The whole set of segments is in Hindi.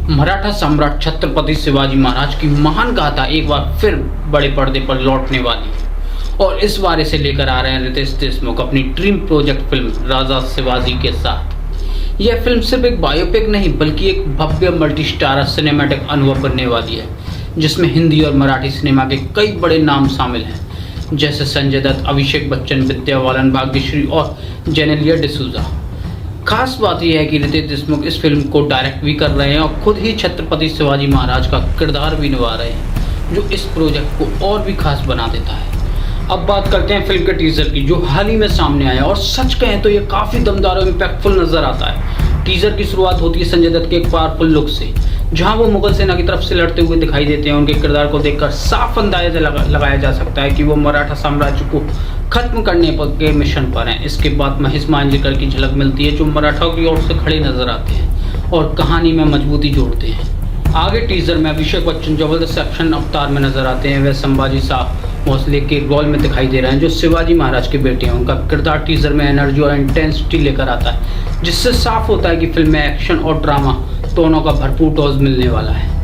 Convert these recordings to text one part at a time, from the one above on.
मराठा सम्राट छत्रपति शिवाजी महाराज की महान गाथा एक बार फिर बड़े पर्दे पर लौटने वाली है और इस बार इसे लेकर आ रहे हैं रितेश देशमुख अपनी ड्रीम प्रोजेक्ट फिल्म राजा शिवाजी के साथ। यह फिल्म सिर्फ एक बायोपिक नहीं बल्कि एक भव्य मल्टी स्टारर सिनेमैटिक अनुभव बनने वाली है, जिसमें हिंदी और मराठी सिनेमा के कई बड़े नाम शामिल हैं, जैसे संजय दत्त, अभिषेक बच्चन, विद्या बालन, भाग्यश्री और जेनेलिया डिसूजा। खास बात यह है कि रितेश देशमुख इस फिल्म को डायरेक्ट भी कर रहे हैं और खुद ही छत्रपति शिवाजी महाराज का किरदार भी निभा रहे हैं, जो इस प्रोजेक्ट को और भी खास बना देता है। अब बात करते हैं फिल्म के टीजर की, जो हाल ही में सामने आया और सच कहें तो ये काफ़ी दमदार और इम्पैक्टफुल नजर आता है। टीजर की शुरुआत होती है संजय दत्त के एक पावरफुल लुक से, जहां वो मुगल सेना की तरफ से लड़ते हुए दिखाई देते हैं। उनके किरदार को देखकर साफ अंदाजा लगाया जा सकता है कि वो मराठा साम्राज्य को खत्म करने के मिशन पर हैं। इसके बाद महेश मांजरेकर की झलक मिलती है, जो मराठाओं की ओर से खड़े नजर आते हैं और कहानी में मजबूती जोड़ते हैं। आगे टीजर में अभिषेक बच्चन जबरदस्त एक्शन अवतार में नजर आते हैं। वे संभाजी शाह भोसले के रोल में दिखाई दे रहे हैं, जो शिवाजी महाराज के बेटे हैं। उनका किरदार टीजर में एनर्जी और इंटेंसिटी लेकर आता है, जिससे साफ होता है कि फिल्म में एक्शन और ड्रामा दोनों का भरपूर डोज मिलने वाला है।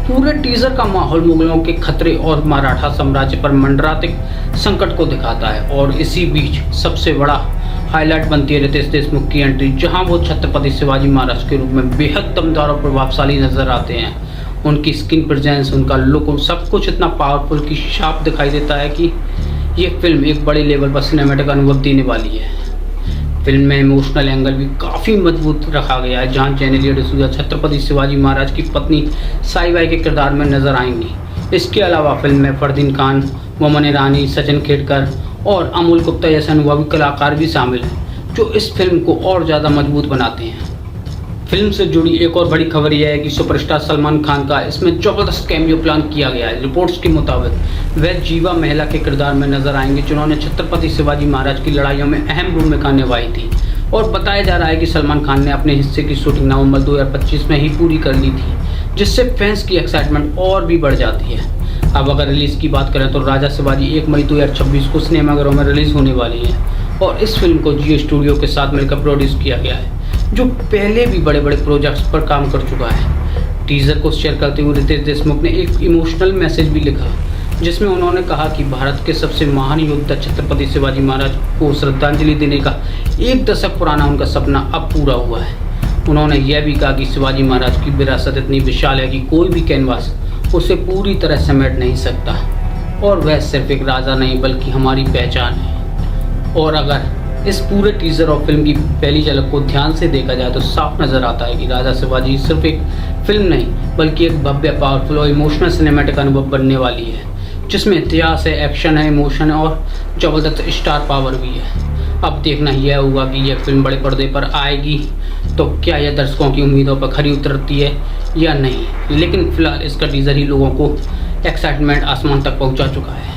पूरे टीजर का माहौल मुगलों के खतरे और मराठा साम्राज्य पर मंडराते संकट को दिखाता है, और इसी बीच सबसे बड़ा हाईलाइट बनती है रितेश देशमुख की एंट्री, जहां वो छत्रपति शिवाजी महाराज के रूप में बेहद दमदार और प्रभावशाली नजर आते हैं। उनकी स्क्रीन प्रेजेंस, उनका लुक, सब कुछ इतना पावरफुल की छाप दिखाई देता है कि ये फिल्म एक बड़े लेवल पर सिनेमैटिक अनुभव देने वाली है। फिल्म में इमोशनल एंगल भी काफ़ी मजबूत रखा गया है, जहां जेनेलिया डिसूजा छत्रपति शिवाजी महाराज की पत्नी साईबाई के किरदार में नजर आएंगी। इसके अलावा फिल्म में फरदीन खान, मोमन ईरानी, सचिन खेड़कर और अमोल गुप्ता जैसे अनुभवी कलाकार भी शामिल हैं, जो इस फिल्म को और ज़्यादा मजबूत बनाते हैं। फिल्म से जुड़ी एक और बड़ी खबर यह है कि सुपरस्टार सलमान खान का इसमें जबरदस्त कैमियो प्लान किया गया है। रिपोर्ट्स के मुताबिक वह जीवा महिला के किरदार में नजर आएंगे, जिन्होंने छत्रपति शिवाजी महाराज की लड़ाइयों में अहम भूमिका निभाई थी। और बताया जा रहा है कि सलमान खान ने अपने हिस्से की शूटिंग नवंबर 2025 में ही पूरी कर ली थी, जिससे फैंस की एक्साइटमेंट और भी बढ़ जाती है। अब अगर रिलीज़ की बात करें तो राजा शिवाजी 1 मई 2026 को सिनेमाघरों में रिलीज़ होने वाली है, और इस फिल्म को जियो स्टूडियो के साथ मिलकर प्रोड्यूस किया गया है, जो पहले भी बड़े बड़े प्रोजेक्ट्स पर काम कर चुका है। टीजर को शेयर करते हुए रितेश देशमुख ने एक इमोशनल मैसेज भी लिखा, जिसमें उन्होंने कहा कि भारत के सबसे महान योद्धा छत्रपति शिवाजी महाराज को श्रद्धांजलि देने का 1 दशक पुराना उनका सपना अब पूरा हुआ है। उन्होंने यह भी कहा कि शिवाजी महाराज की विरासत इतनी विशाल है कि कोई भी कैनवास उसे पूरी तरह समेट नहीं सकता, और वह सिर्फ एक राजा नहीं बल्कि हमारी पहचान है। और अगर इस पूरे टीजर और फिल्म की पहली झलक को ध्यान से देखा जाए तो साफ नजर आता है कि राजा शिवाजी सिर्फ एक फिल्म नहीं बल्कि एक भव्य, पावरफुल और इमोशनल सिनेमैटिक अनुभव बनने वाली है, जिसमें इतिहास है, एक्शन है, इमोशन है और जबरदस्त स्टार पावर भी है। अब देखना यह होगा कि यह फिल्म बड़े पर्दे पर आएगी तो क्या यह दर्शकों की उम्मीदों पर खरी उतरती है या नहीं, लेकिन फिलहाल इसका टीजर ही लोगों को एक्साइटमेंट आसमान तक पहुंचा चुका है।